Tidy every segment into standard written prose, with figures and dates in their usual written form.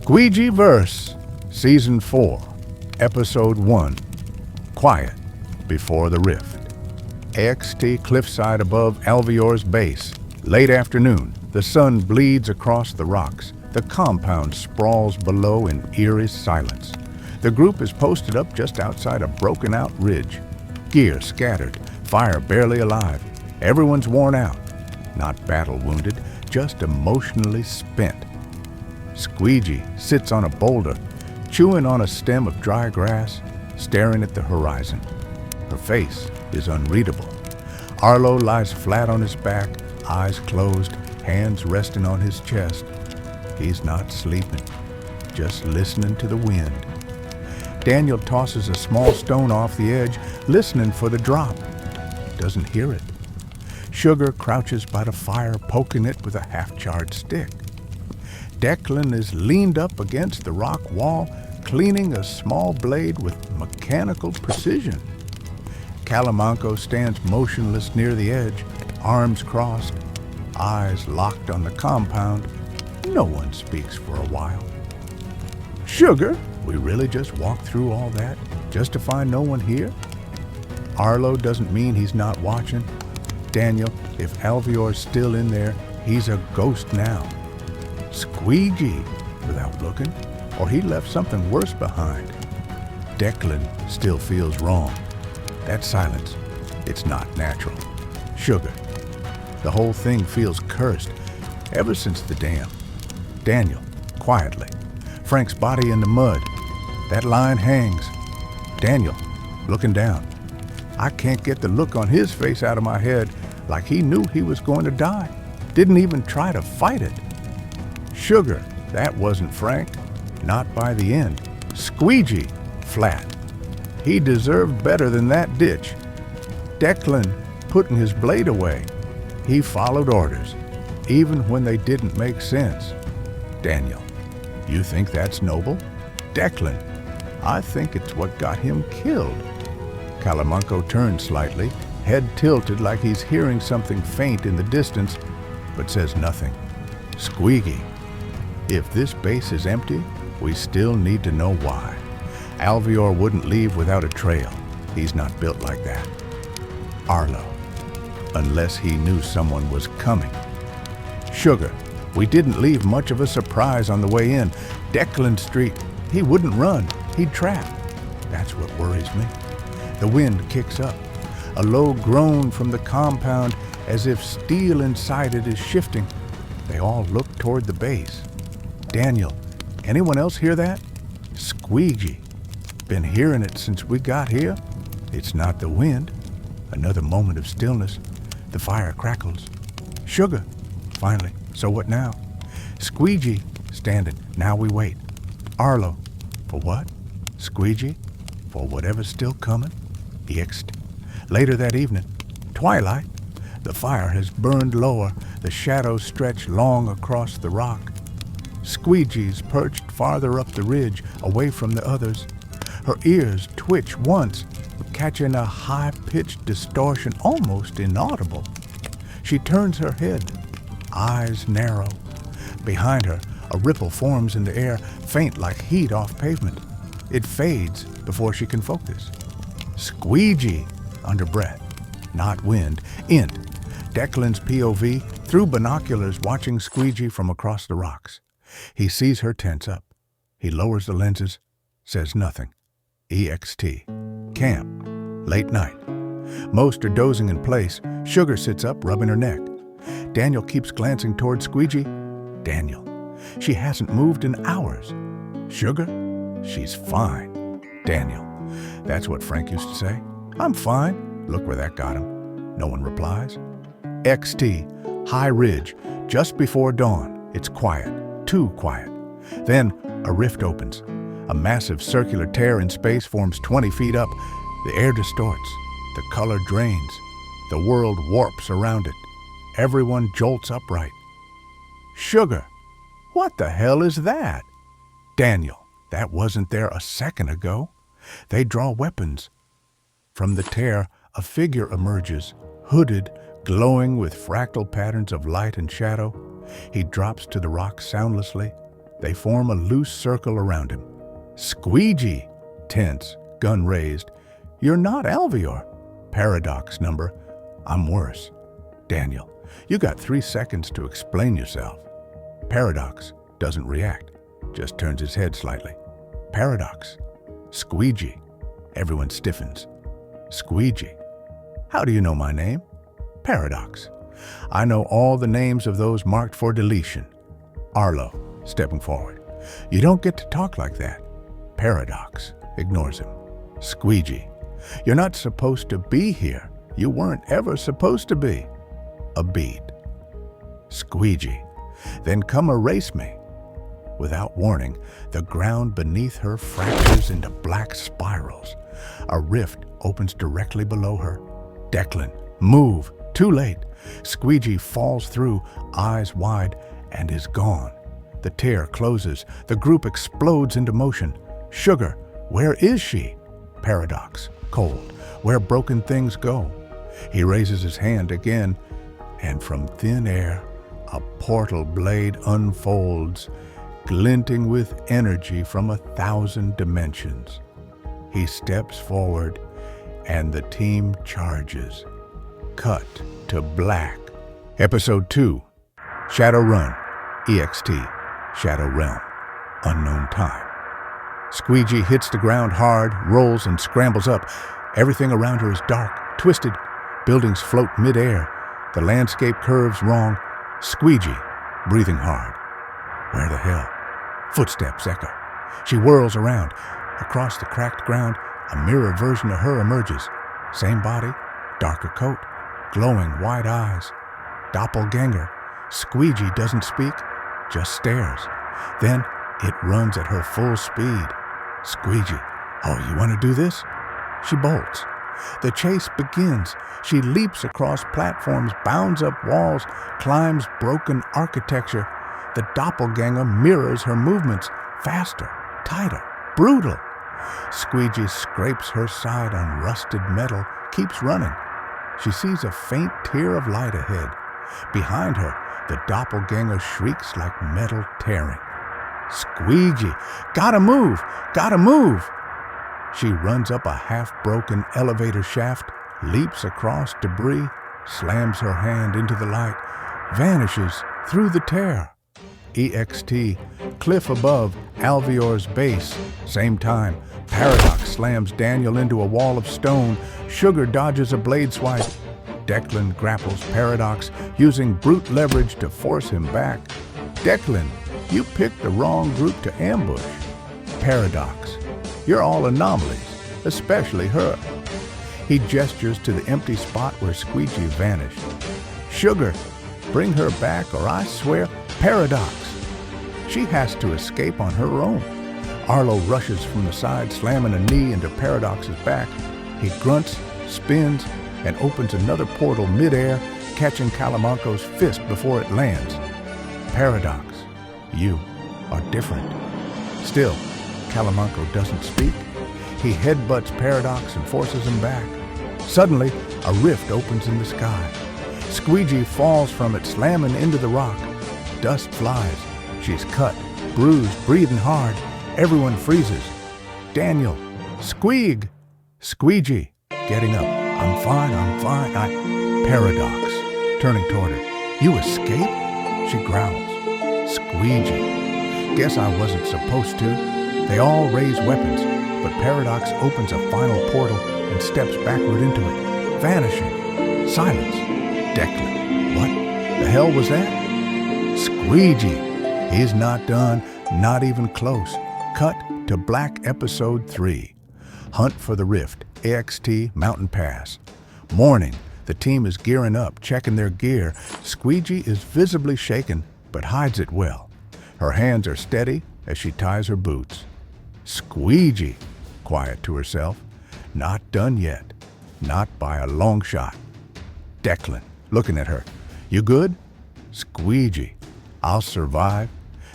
Squeegy Verse, Season 4, Episode 1, Quiet Before the Rift. AXT cliffside above Alvior's base. Late afternoon, the sun bleeds across the rocks. The compound sprawls below in eerie silence. The group is posted up just outside a broken-out ridge. Gear scattered, fire barely alive. Everyone's worn out. Not battle-wounded, just emotionally spent. Squeegy sits on a boulder, chewing on a stem of dry grass, staring at the horizon. Her face is unreadable. Arlo lies flat on his back, eyes closed, hands resting on his chest. He's not sleeping, just listening to the wind. Daniel tosses a small stone off the edge, listening for the drop. Doesn't hear it. Sugar crouches by the fire, poking it with a half-charred stick. Declan is leaned up against the rock wall, cleaning a small blade with mechanical precision. Calemanco stands motionless near the edge, arms crossed, eyes locked on the compound. No one speaks for a while. Sugar, we really just walked through all that just to find no one here? Arlo doesn't mean he's not watching. Daniel, if Alvior's still in there, he's a ghost now. Squeegy, without looking, or he left something worse behind. Declan still feels wrong. That silence, it's not natural. Sugar, the whole thing feels cursed, ever since the dam. Daniel, quietly. Frank's body in the mud. That line hangs. Daniel, looking down. I can't get the look on his face out of my head, like he knew he was going to die. Didn't even try to fight it. Sugar, that wasn't Frank. Not by the end. Squeegy, flat. He deserved better than that ditch. Declan, putting his blade away. He followed orders, even when they didn't make sense. Daniel, you think that's noble? Declan, I think it's what got him killed. Calemanco turns slightly, head tilted like he's hearing something faint in the distance, but says nothing. Squeegy, if this base is empty, we still need to know why. Alvior wouldn't leave without a trail. He's not built like that. Arlo, unless he knew someone was coming. Sugar, we didn't leave much of a surprise on the way in. Declan Street, he wouldn't run, he'd trap. That's what worries me. The wind kicks up. A low groan from the compound, as if steel inside it is shifting. They all look toward the base. Daniel, anyone else hear that? Squeegy, been hearing it since we got here. It's not the wind. Another moment of stillness. The fire crackles. Sugar, finally, so what now? Squeegy, standing, now we wait. Arlo, for what? Squeegy, for whatever's still coming. Ext. Later that evening, twilight. The fire has burned lower. The shadows stretch long across the rock. Squeegy's perched farther up the ridge, away from the others. Her ears twitch once, catching a high-pitched distortion almost inaudible. She turns her head, eyes narrow. Behind her, a ripple forms in the air, faint like heat off pavement. It fades before she can focus. Squeegy, under breath, not wind, int. Declan's POV, through binoculars watching Squeegy from across the rocks. He sees her tense up. He lowers the lenses, says nothing. EXT. Camp. Late night. Most are dozing in place. Sugar sits up, rubbing her neck. Daniel keeps glancing toward Squeegy. Daniel. She hasn't moved in hours. Sugar? She's fine. Daniel. That's what Frank used to say. I'm fine. Look where that got him. No one replies. XT. High ridge. Just before dawn. It's quiet. Too quiet. Then a rift opens. A massive circular tear in space forms 20 feet up. The air distorts. The color drains. The world warps around it. Everyone jolts upright. Sugar! What the hell is that? Daniel, that wasn't there a second ago. They draw weapons. From the tear, a figure emerges, hooded, glowing with fractal patterns of light and shadow. He drops to the rock soundlessly, They form a loose circle around him. Squeegy, tense, gun raised. You're not Alvior. Paradox number. I'm worse. Daniel, you got 3 seconds to explain yourself. Paradox doesn't react, just turns his head slightly. Paradox. Squeegy. Everyone stiffens. Squeegy. How do you know my name? Paradox. I know all the names of those marked for deletion. Arlo, stepping forward. You don't get to talk like that. Paradox ignores him. Squeegy. You're not supposed to be here. You weren't ever supposed to be. A bead. Squeegy. Then come erase me. Without warning, the ground beneath her fractures into black spirals. A rift opens directly below her. Declan, move. Too late. Squeegy falls through, eyes wide, and is gone. The tear closes. The group explodes into motion. Sugar, where is she? Paradox, cold, where broken things go. He raises his hand again, and from thin air, a portal blade unfolds, glinting with energy from 1,000 dimensions. He steps forward, and the team charges. Cut to black. Episode 2, Shadowrun, EXT, Shadow Realm, Unknown Time. Squeegy hits the ground hard, rolls and scrambles up. Everything around her is dark, twisted. Buildings float mid-air. The landscape curves wrong. Squeegy, breathing hard. Where the hell? Footsteps echo. She whirls around. Across the cracked ground, a mirror version of her emerges. Same body, darker coat, glowing white eyes. Doppelgänger. Squeegy doesn't speak, just stares. Then it runs at her full speed. Squeegy, oh, you want to do this? She bolts. The chase begins. She leaps across platforms, bounds up walls, climbs broken architecture. The doppelganger mirrors her movements, faster, tighter, brutal. Squeegy scrapes her side on rusted metal, keeps running. She sees a faint tear of light ahead. Behind her, the doppelganger shrieks like metal tearing. Squeegy, gotta move, gotta move. She runs up a half-broken elevator shaft, leaps across debris, slams her hand into the light, vanishes through the tear. EXT, cliff above, Alvior's base. Same time, Paradox slams Daniel into a wall of stone. Sugar dodges a blade swipe. Declan grapples Paradox, using brute leverage to force him back. Declan, you picked the wrong group to ambush. Paradox, you're all anomalies, especially her. He gestures to the empty spot where Squeegy vanished. Sugar, bring her back or I swear, Paradox. She has to escape on her own. Arlo rushes from the side, slamming a knee into Paradox's back. He grunts, spins, and opens another portal mid-air, catching Calemanco's fist before it lands. Paradox, you are different. Still, Calemanco doesn't speak. He headbutts Paradox and forces him back. Suddenly, a rift opens in the sky. Squeegy falls from it, slamming into the rock. Dust flies. She's cut, bruised, breathing hard. Everyone freezes. Daniel, Squeeg! Squeegy, getting up. I'm fine. Paradox, turning toward her. You escaped? She growls. Squeegy. Guess I wasn't supposed to. They all raise weapons, but Paradox opens a final portal and steps backward into it, vanishing. Silence. Declan. What the hell was that? Squeegy. He's not done, not even close. Cut to Black Episode 3. Hunt for the Rift, AXT Mountain Pass. Morning. The team is gearing up, checking their gear. Squeegy is visibly shaken, but hides it well. Her hands are steady as she ties her boots. Squeegy, quiet to herself. Not done yet. Not by a long shot. Declan, looking at her. You good? Squeegy, I'll survive.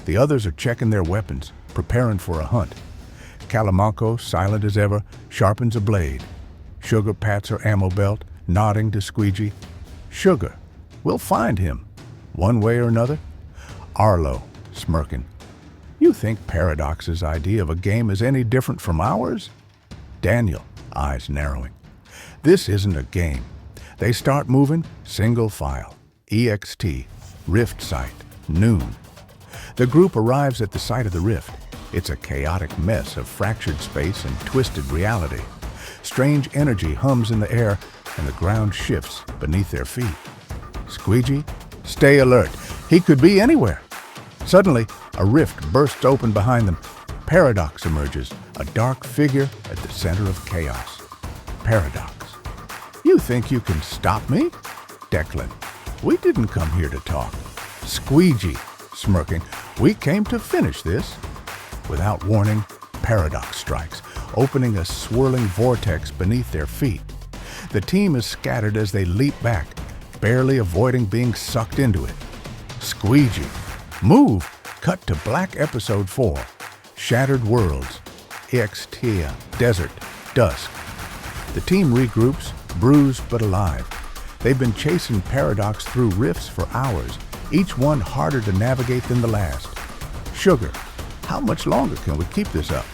The others are checking their weapons, preparing for a hunt. Calemanco, silent as ever, sharpens a blade. Sugar pats her ammo belt, nodding to Squeegy. Sugar, we'll find him, one way or another. Arlo, smirking. You think Paradox's idea of a game is any different from ours? Daniel, eyes narrowing. This isn't a game. They start moving, single file. EXT, rift site, noon. The group arrives at the site of the rift. It's a chaotic mess of fractured space and twisted reality. Strange energy hums in the air, and the ground shifts beneath their feet. Squeegy, stay alert. He could be anywhere. Suddenly, a rift bursts open behind them. Paradox emerges, a dark figure at the center of chaos. Paradox. You think you can stop me? Declan. We didn't come here to talk. Squeegy, smirking. We came to finish this. Without warning, Paradox strikes, opening a swirling vortex beneath their feet. The team is scattered as they leap back, barely avoiding being sucked into it. Squeegy. Move! Cut to Black Episode 4. Shattered Worlds. Ixtia. Desert. Dusk. The team regroups, bruised but alive. They've been chasing Paradox through rifts for hours, each one harder to navigate than the last. Sugar. How much longer can we keep this up?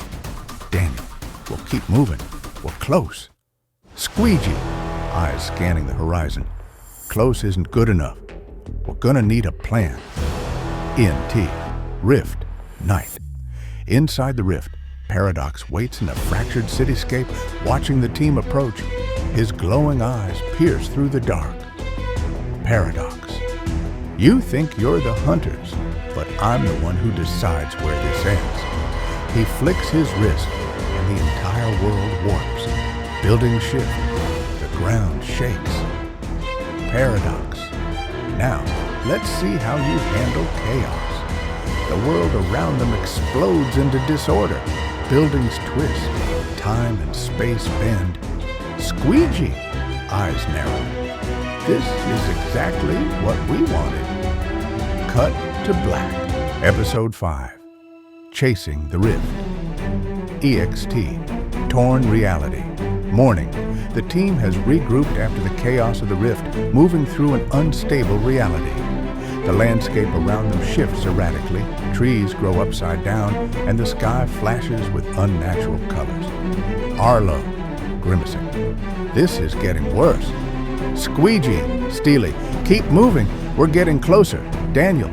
Daniel. We'll keep moving. We're close. Squeegy. Eyes scanning the horizon. Close isn't good enough. We're gonna need a plan. NT. Rift. Night. Inside the rift, Paradox waits in a fractured cityscape, watching the team approach. His glowing eyes pierce through the dark. Paradox. You think you're the hunters, but I'm the one who decides where this ends. He flicks his wrist, and the entire world warps. Buildings shift. The ground shakes. Paradox. Now, let's see how you handle chaos. The world around them explodes into disorder. Buildings twist. Time and space bend. Squeegy. Eyes narrow. This is exactly what we wanted. Cut to black. Episode 5. Chasing the Rift. EXT. Torn reality. Morning. The team has regrouped after the chaos of the rift, moving through an unstable reality. The landscape around them shifts erratically, trees grow upside down, and the sky flashes with unnatural colors. Arlo, grimacing. This is getting worse. Squeegy, steely. Keep moving. We're getting closer. Daniel.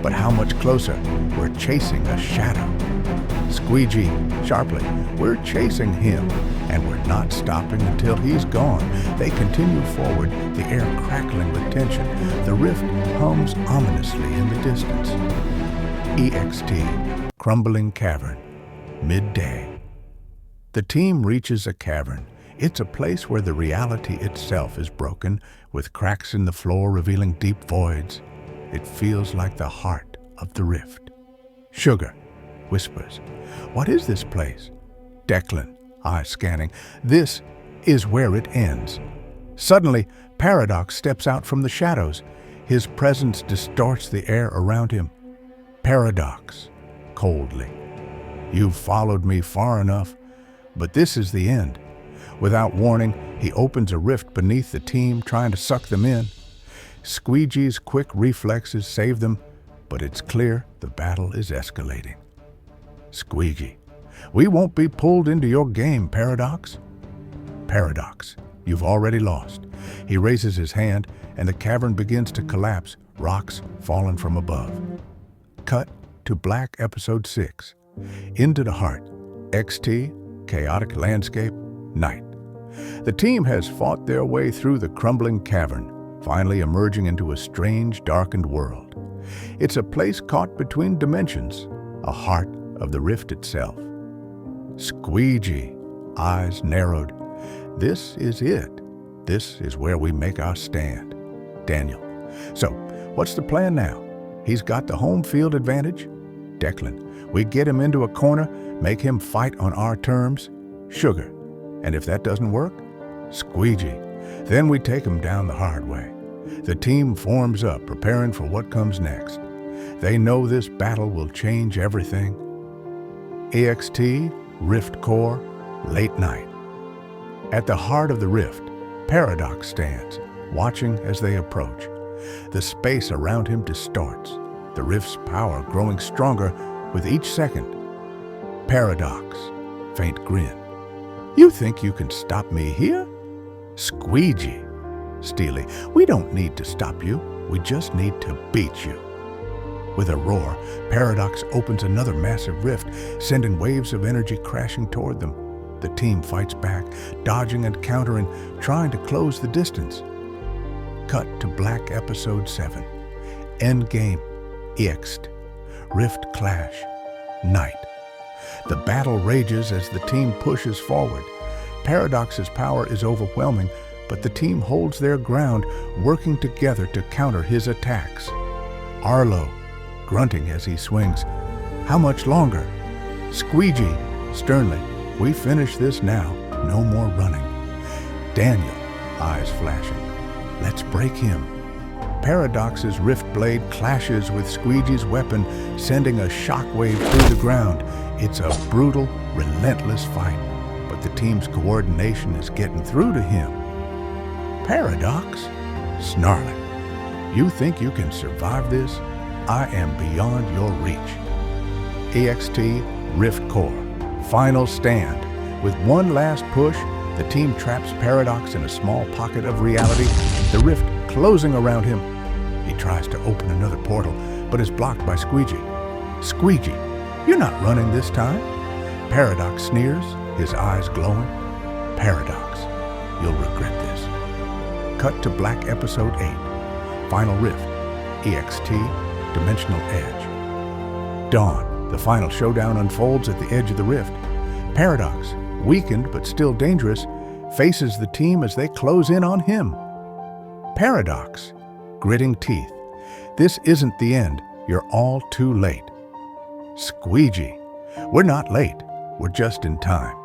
But how much closer? We're chasing a shadow. Squeegy, sharply. We're chasing him, and we're not stopping until he's gone. They continue forward, the air crackling with tension. The rift hums ominously in the distance. EXT, crumbling cavern. Midday. The team reaches a cavern. It's a place where the reality itself is broken, with cracks in the floor revealing deep voids. It feels like the heart of the rift. Sugar whispers, "What is this place?" Declan, eyes scanning, "This is where it ends." Suddenly, Paradox steps out from the shadows. His presence distorts the air around him. Paradox, coldly, "You've followed me far enough, but this is the end." Without warning, he opens a rift beneath the team, trying to suck them in. Squeegee's quick reflexes save them, but it's clear the battle is escalating. Squeegy, "We won't be pulled into your game, Paradox." Paradox, "You've already lost." He raises his hand, and the cavern begins to collapse, rocks falling from above. Cut to Black Episode 6. Into the Heart. XT, chaotic landscape, night. The team has fought their way through the crumbling cavern, finally emerging into a strange, darkened world. It's a place caught between dimensions, a heart of the rift itself. Squeegy, eyes narrowed. "This is it. This is where we make our stand." Daniel, "So, what's the plan now? He's got the home field advantage?" Declan, "We get him into a corner, make him fight on our terms." Sugar, "And if that doesn't work?" Squeegy, "Then we take him down the hard way." The team forms up, preparing for what comes next. They know this battle will change everything. EXT, Rift Core, late night. At the heart of the rift, Paradox stands, watching as they approach. The space around him distorts, the rift's power growing stronger, with each second. Paradox, faint grin. You think you can stop me here? Squeegy, steely. We don't need to stop you. We just need to beat you. With a roar, Paradox opens another massive rift, sending waves of energy crashing toward them. The team fights back, dodging and countering, trying to close the distance. Cut to Black Episode 7. Endgame. Ext. Rift clash. Night. The battle rages as the team pushes forward. Paradox's power is overwhelming, but the team holds their ground, working together to counter his attacks. Arlo, grunting as he swings. How much longer? Squeegy, sternly. We finish this now. No more running. Daniel, eyes flashing. Let's break him. Paradox's rift blade clashes with Squeegee's weapon, sending a shockwave through the ground. It's a brutal, relentless fight, but the team's coordination is getting through to him. Paradox, snarling. You think you can survive this? I am beyond your reach. EXT Rift Core. Final stand. With one last push, the team traps Paradox in a small pocket of reality, the rift closing around him. He tries to open another portal, but is blocked by Squeegy. Squeegy, you're not running this time. Paradox sneers, his eyes glowing. Paradox, you'll regret this. Cut to Black Episode 8. Final Rift. EXT Dimensional Edge. Dawn. The final showdown unfolds at the edge of the rift. Paradox, weakened but still dangerous, faces the team as they close in on him. Paradox, gritting teeth. This isn't the end. You're all too late. Squeegy, we're not late. We're just in time.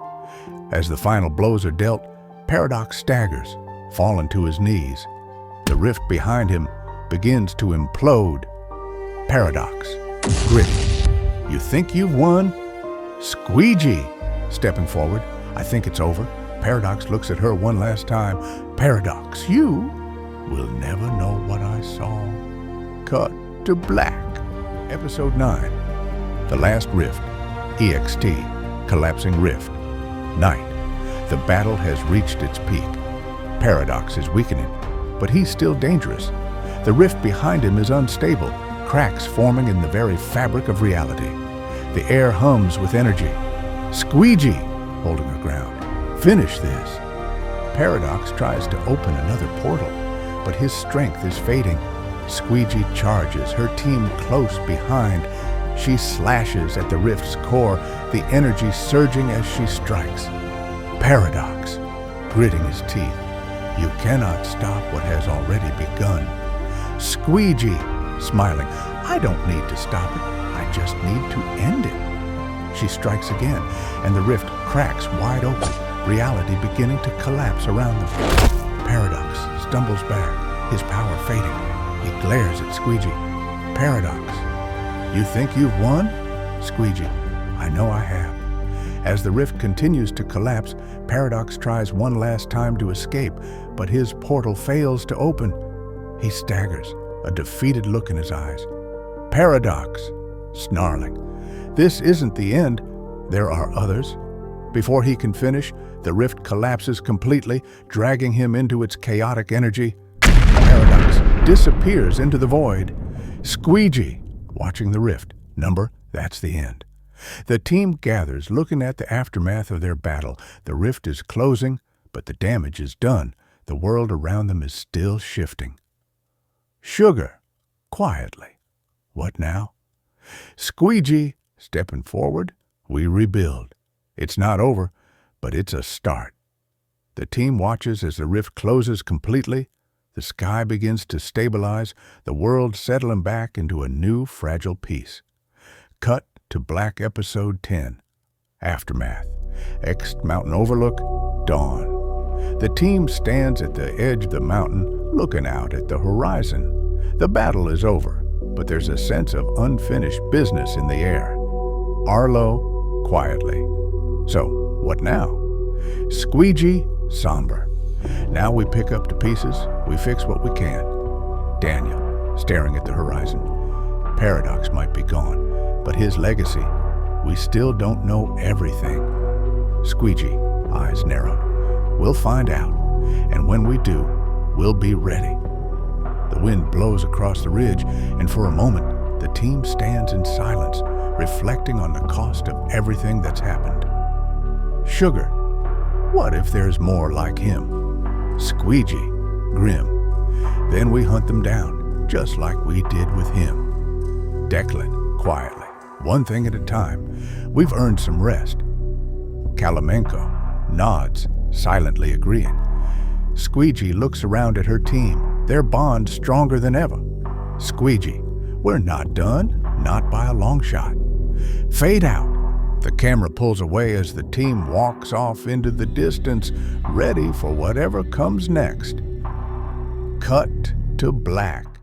As the final blows are dealt, Paradox staggers, falling to his knees. The rift behind him begins to implode. Paradox, gritting. You think you've won? Squeegy, stepping forward. I think it's over. Paradox looks at her one last time. Paradox, you will never know what I saw. Cut to Black. Episode 9. The Last Rift. EXT. Collapsing Rift. Night. The battle has reached its peak. Paradox is weakening, but he's still dangerous. The rift behind him is unstable, cracks forming in the very fabric of reality. The air hums with energy. Squeegy, holding her ground. Finish this. Paradox tries to open another portal, but his strength is fading. Squeegy charges, her team close behind. She slashes at the rift's core, the energy surging as she strikes. Paradox, gritting his teeth. You cannot stop what has already begun. Squeegy, smiling. I don't need to stop it. I just need to end it. She strikes again, and the rift cracks wide open, reality beginning to collapse around them. Paradox stumbles back, his power fading. He glares at Squeegy. Paradox, you think you've won? Squeegy, I know I have. As the rift continues to collapse, Paradox tries one last time to escape, but his portal fails to open. He staggers, a defeated look in his eyes. Paradox, snarling. This isn't the end. There are others. Before he can finish, the rift collapses completely, dragging him into its chaotic energy. Paradox disappears into the void. Squeegy, watching the rift. Number, that's the end. The team gathers, looking at the aftermath of their battle. The rift is closing, but the damage is done. The world around them is still shifting. Sugar, quietly. What now? Squeegy, stepping forward. We rebuild. It's not over, but it's a start. The team watches as the rift closes completely. The sky begins to stabilize, the world settling back into a new, fragile peace. Cut to Black Episode 10. Aftermath. Ext Mountain Overlook. Dawn. The team stands at the edge of the mountain, looking out at the horizon. The battle is over, but there's a sense of unfinished business in the air. Arlo, quietly. So, what now? Squeegy, somber. Now we pick up the pieces, we fix what we can. Daniel, staring at the horizon. Paradox might be gone, But his legacy, we still don't know everything. Squeegy, eyes narrowed. We'll find out, and when we do, we'll be ready. The wind blows across the ridge, and for a moment, the team stands in silence, reflecting on the cost of everything that's happened. Sugar, what if there's more like him? Squeegy, grim. Then we hunt them down, just like we did with him. Declan, quietly. One thing at a time. We've earned some rest. Calemanco nods, silently agreeing. Squeegy looks around at her team, their bond stronger than ever. Squeegy, we're not done, not by a long shot. Fade out. The camera pulls away as the team walks off into the distance, ready for whatever comes next. Cut to black.